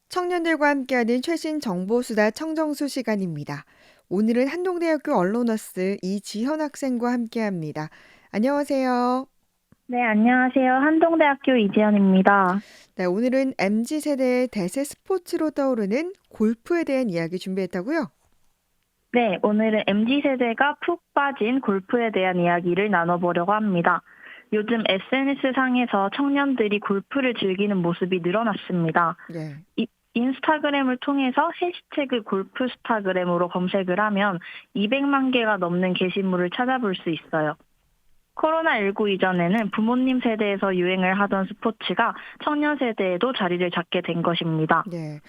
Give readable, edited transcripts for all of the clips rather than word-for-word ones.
청년들과 함께하는 최신 정보수다 청정수 시간입니다. 오늘은 한동대학교 언론어스 이지현 학생과 함께합니다. 안녕하세요. 네, 안녕하세요. 한동대학교 이지연입니다. 네, 오늘은 MZ세대의 대세 스포츠로 떠오르는 골프에 대한 이야기 준비했다고요? 네, 오늘은 MZ세대가 푹 빠진 골프에 대한 이야기를 나눠보려고 합니다. 요즘 SNS상에서 청년들이 골프를 즐기는 모습이 늘어났습니다. 네. 인스타그램을 통해서 해시태그 골프스타그램으로 검색을 하면 200만 개가 넘는 게시물을 찾아볼 수 있어요. 코로나19 이전에는 부모님 세대에서 유행을 하던 스포츠가 청년 세대에도 자리를 잡게 된 것입니다. 네.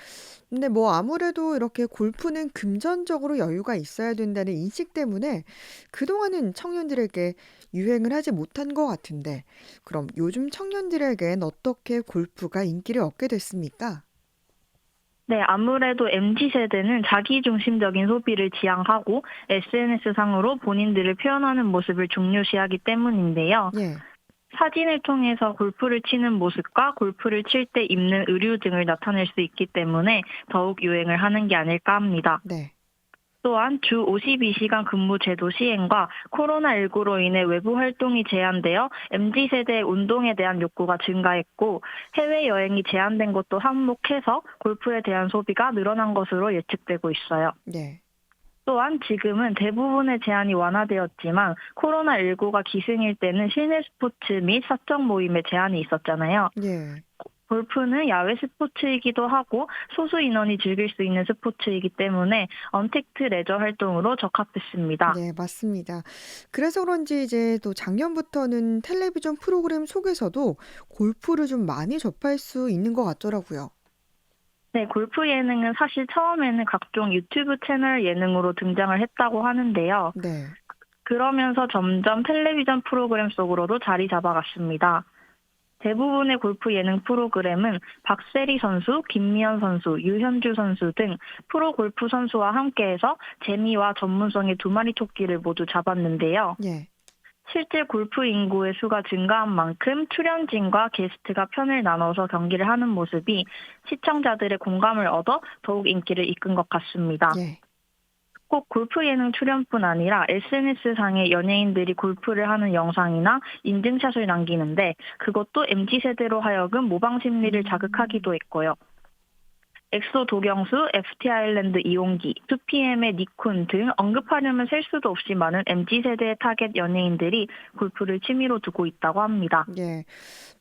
근데 뭐 아무래도 이렇게 골프는 금전적으로 여유가 있어야 된다는 인식 때문에 그동안은 청년들에게 유행을 하지 못한 것 같은데, 그럼 요즘 청년들에겐 어떻게 골프가 인기를 얻게 됐습니까? 네, 아무래도 MZ세대는 자기중심적인 소비를 지향하고 SNS상으로 본인들을 표현하는 모습을 중요시하기 때문인데요. 예. 사진을 통해서 골프를 치는 모습과 골프를 칠 때 입는 의류 등을 나타낼 수 있기 때문에 더욱 유행을 하는 게 아닐까 합니다. 네. 또한 주 52시간 근무 제도 시행과 코로나19로 인해 외부 활동이 제한되어 MZ세대의 운동에 대한 욕구가 증가했고 해외여행이 제한된 것도 한몫해서 골프에 대한 소비가 늘어난 것으로 예측되고 있어요. 네. 또한 지금은 대부분의 제한이 완화되었지만 코로나19가 기승일 때는 실내 스포츠 및 사적 모임에 제한이 있었잖아요. 예. 골프는 야외 스포츠이기도 하고 소수 인원이 즐길 수 있는 스포츠이기 때문에 언택트 레저 활동으로 적합했습니다. 네, 맞습니다. 그래서 그런지 이제 또 작년부터는 텔레비전 프로그램 속에서도 골프를 좀 많이 접할 수 있는 것 같더라고요. 네, 골프 예능은 사실 처음에는 각종 유튜브 채널 예능으로 등장을 했다고 하는데요. 네. 그러면서 점점 텔레비전 프로그램 속으로도 자리 잡아갔습니다. 대부분의 골프 예능 프로그램은 박세리 선수, 김미연 선수, 유현주 선수 등 프로 골프 선수와 함께해서 재미와 전문성의 두 마리 토끼를 모두 잡았는데요. 예. 실제 골프 인구의 수가 증가한 만큼 출연진과 게스트가 편을 나눠서 경기를 하는 모습이 시청자들의 공감을 얻어 더욱 인기를 이끈 것 같습니다. 예. 꼭 골프 예능 출연뿐 아니라 SNS상에 연예인들이 골프를 하는 영상이나 인증샷을 남기는데 그것도 MZ세대로 하여금 모방 심리를 음. 자극하기도 했고요. 엑소 도경수, FT 아일랜드 이용기, 2PM의 니쿤 등 언급하려면 셀 수도 없이 많은 MZ세대의 타겟 연예인들이 골프를 취미로 두고 있다고 합니다. 예.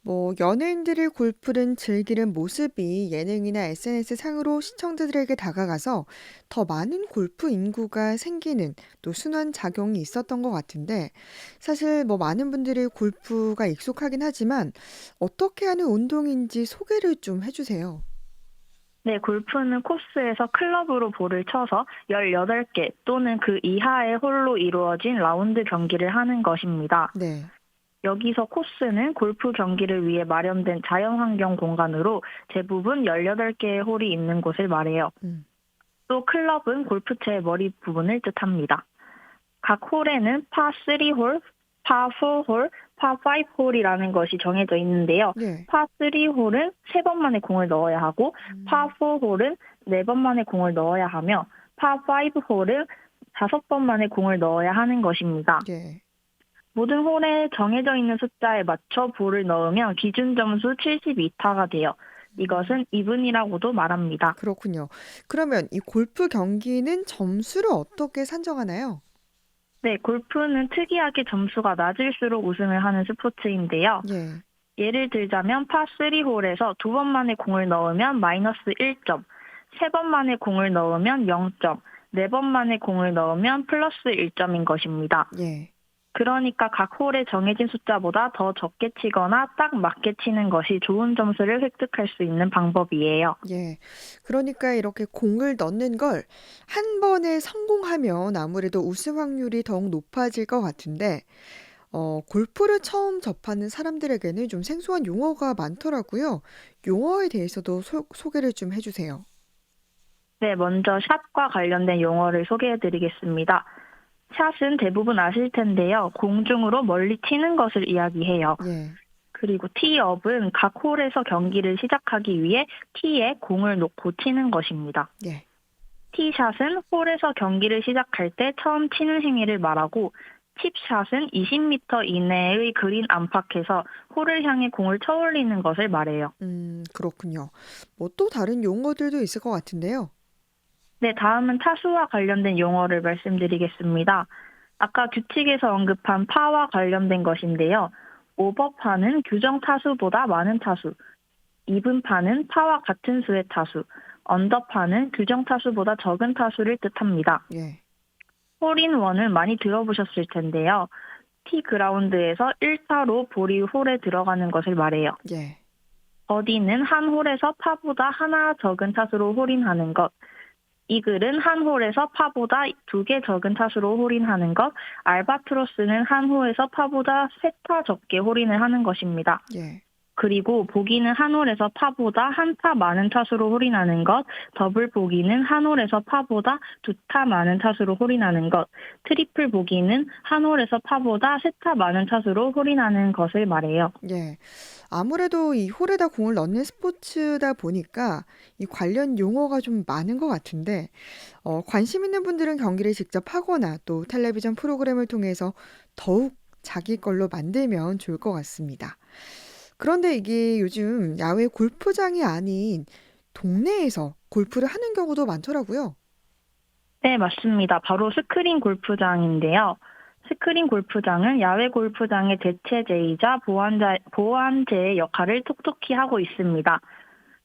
뭐 연예인들이 골프를 즐기는 모습이 예능이나 SNS 상으로 시청자들에게 다가가서 더 많은 골프 인구가 생기는 또 순환 작용이 있었던 것 같은데, 사실 뭐 많은 분들이 골프가 익숙하긴 하지만 어떻게 하는 운동인지 소개를 좀 해주세요. 네, 골프는 코스에서 클럽으로 볼을 쳐서 18개 또는 그 이하의 홀로 이루어진 라운드 경기를 하는 것입니다. 네. 여기서 코스는 골프 경기를 위해 마련된 자연환경 공간으로 대부분 18개의 홀이 있는 곳을 말해요. 음. 또 클럽은 골프채의 머리 부분을 뜻합니다. 각 홀에는 파3홀, 파4홀, 파5홀이라는 것이 정해져 있는데요. 예. 파3홀은 3번 만에 공을 넣어야 하고 음. 파4홀은 4번 만에 공을 넣어야 하며 파5홀은 5번 만에 공을 넣어야 하는 것입니다. 예. 모든 홀에 정해져 있는 숫자에 맞춰 볼을 넣으면 기준 점수 72타가 돼요. 음. 이것은 이분이라고도 말합니다. 그렇군요. 그러면 이 골프 경기는 점수를 어떻게 산정하나요? 네, 골프는 특이하게 점수가 낮을수록 우승을 하는 스포츠인데요. 예. 예를 들자면 파3홀에서 2번 만에 공을 넣으면 마이너스 1점, 3번 만에 공을 넣으면 0점, 4번 만에 공을 넣으면 플러스 1점인 것입니다. 예. 그러니까 각 홀에 정해진 숫자보다 더 적게 치거나 딱 맞게 치는 것이 좋은 점수를 획득할 수 있는 방법이에요. 예. 그러니까 이렇게 공을 넣는 걸 한 번에 성공하면 아무래도 우승 확률이 더욱 높아질 것 같은데, 골프를 처음 접하는 사람들에게는 좀 생소한 용어가 많더라고요. 용어에 대해서도 소개를 좀 해주세요. 네, 먼저 샷과 관련된 용어를 소개해 드리겠습니다. 샷은 대부분 아실 텐데요. 공중으로 멀리 튀는 것을 이야기해요. 예. 그리고 티업은 각 홀에서 경기를 시작하기 위해 티에 공을 놓고 치는 것입니다. 예. 티샷은 홀에서 경기를 시작할 때 처음 치는 행위를 말하고 칩샷은 20m 이내의 그린 안팎에서 홀을 향해 공을 쳐올리는 것을 말해요. 그렇군요. 뭐 또 다른 용어들도 있을 것 같은데요. 네, 다음은 타수와 관련된 용어를 말씀드리겠습니다. 아까 규칙에서 언급한 파와 관련된 것인데요. 오버파는 규정 타수보다 많은 타수, 이분파는 파와 같은 수의 타수, 언더파는 규정 타수보다 적은 타수를 뜻합니다. 예. 홀인원을 많이 들어보셨을 텐데요. 티 그라운드에서 1타로 볼이 홀에 들어가는 것을 말해요. 예. 버디는 한 홀에서 파보다 하나 적은 타수로 홀인하는 것, 이글은 한 홀에서 파보다 2개 적은 타수로 홀인하는 것, 알바트로스는 한 홀에서 파보다 3타 적게 홀인을 하는 것입니다. 예. 그리고 보기는 한 홀에서 파보다 한 타 많은 타수로 홀인하는 것, 더블 보기는 한 홀에서 파보다 2타 많은 타수로 홀인하는 것, 트리플 보기는 한 홀에서 파보다 3타 많은 타수로 홀인하는 것을 말해요. 예. 아무래도 이 홀에다 공을 넣는 스포츠다 보니까 이 관련 용어가 좀 많은 것 같은데, 관심 있는 분들은 경기를 직접 하거나 또 텔레비전 프로그램을 통해서 더욱 자기 걸로 만들면 좋을 것 같습니다. 그런데 이게 요즘 야외 골프장이 아닌 동네에서 골프를 하는 경우도 많더라고요. 네, 맞습니다. 바로 스크린 골프장인데요. 스크린 골프장은 야외 골프장의 대체제이자 보완제의 역할을 톡톡히 하고 있습니다.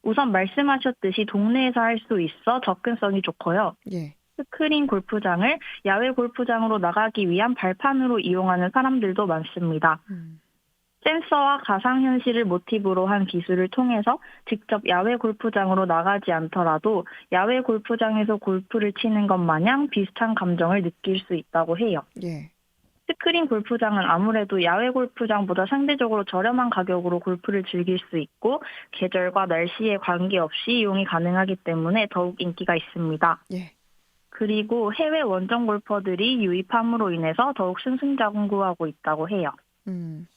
우선 말씀하셨듯이 동네에서 할 수 있어 접근성이 좋고요. 예. 스크린 골프장을 야외 골프장으로 나가기 위한 발판으로 이용하는 사람들도 많습니다. 음. 센서와 가상현실을 모티브로 한 기술을 통해서 직접 야외 골프장으로 나가지 않더라도 야외 골프장에서 골프를 치는 것 마냥 비슷한 감정을 느낄 수 있다고 해요. 예. 스크린 골프장은 아무래도 야외 골프장보다 상대적으로 저렴한 가격으로 골프를 즐길 수 있고 계절과 날씨에 관계없이 이용이 가능하기 때문에 더욱 인기가 있습니다. 예. 그리고 해외 원정 골퍼들이 유입함으로 인해서 더욱 승승장구하고 있다고 해요. 음.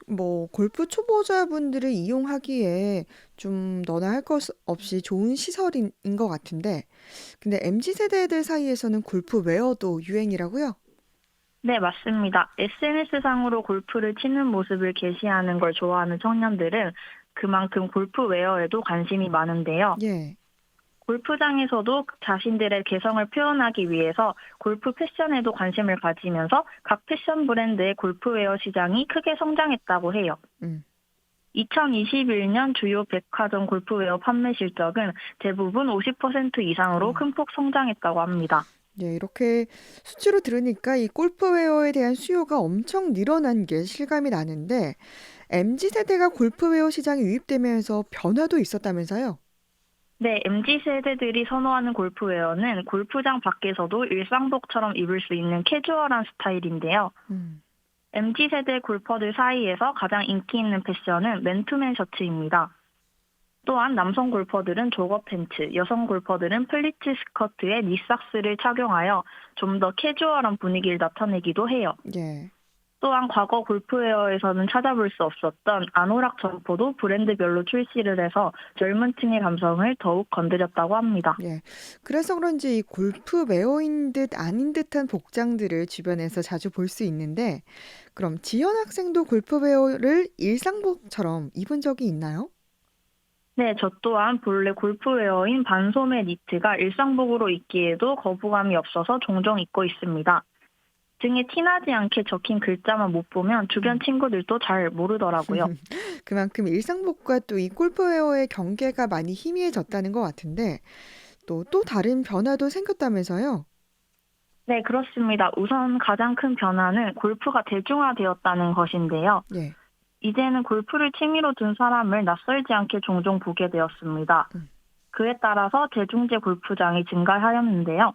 뭐 골프 초보자분들을 이용하기에 좀 너나 할 것 없이 좋은 시설인 것 같은데, 근데 MZ 세대들 사이에서는 골프 웨어도 유행이라고요? 네, 맞습니다. SNS상으로 골프를 치는 모습을 게시하는 걸 좋아하는 청년들은 그만큼 골프웨어에도 관심이 많은데요. 예. 골프장에서도 자신들의 개성을 표현하기 위해서 골프 패션에도 관심을 가지면서 각 패션 브랜드의 골프웨어 시장이 크게 성장했다고 해요. 음. 2021년 주요 백화점 골프웨어 판매 실적은 대부분 50% 이상으로 어. 큰 폭 성장했다고 합니다. 예, 이렇게 수치로 들으니까 이 골프웨어에 대한 수요가 엄청 늘어난 게 실감이 나는데, MZ 세대가 골프웨어 시장에 유입되면서 변화도 있었다면서요? 네, MZ세대들이 선호하는 골프웨어는 골프장 밖에서도 일상복처럼 입을 수 있는 캐주얼한 스타일인데요. 음. MZ세대 골퍼들 사이에서 가장 인기 있는 패션은 맨투맨 셔츠입니다. 또한 남성 골퍼들은 조거 팬츠, 여성 골퍼들은 플리츠 스커트에 니삭스를 착용하여 좀 더 캐주얼한 분위기를 나타내기도 해요. 예. 또한 과거 골프웨어에서는 찾아볼 수 없었던 아노락 점퍼도 브랜드별로 출시를 해서 젊은 층의 감성을 더욱 건드렸다고 합니다. 예. 그래서 그런지 이 골프웨어인 듯 아닌 듯한 복장들을 주변에서 자주 볼 수 있는데, 그럼 지연 학생도 골프웨어를 일상복처럼 입은 적이 있나요? 네, 저 또한 본래 골프웨어인 반소매 니트가 일상복으로 입기에도 거부감이 없어서 종종 입고 있습니다. 등에 티나지 않게 적힌 글자만 못 보면 주변 친구들도 잘 모르더라고요. 그만큼 일상복과 또 이 골프웨어의 경계가 많이 희미해졌다는 것 같은데, 또 다른 변화도 생겼다면서요? 네, 그렇습니다. 우선 가장 큰 변화는 골프가 대중화되었다는 것인데요. 예. 이제는 골프를 취미로 둔 사람을 낯설지 않게 종종 보게 되었습니다. 음. 그에 따라서 대중제 골프장이 증가하였는데요.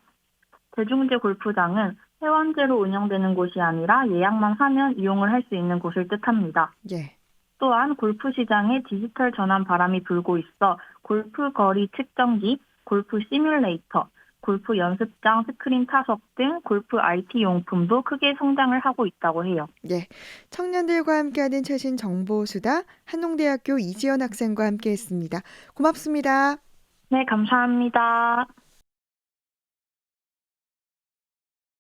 대중제 골프장은 회원제로 운영되는 곳이 아니라 예약만 하면 이용을 할 수 있는 곳을 뜻합니다. 예. 또한 골프 시장에 디지털 전환 바람이 불고 있어 골프 거리 측정기, 골프 시뮬레이터, 골프 연습장, 스크린 타석 등 골프 IT 용품도 크게 성장을 하고 있다고 해요. 예, 청년들과 함께하는 최신 정보 수다 한농대학교 이지연 학생과 함께했습니다. 고맙습니다. 네, 감사합니다.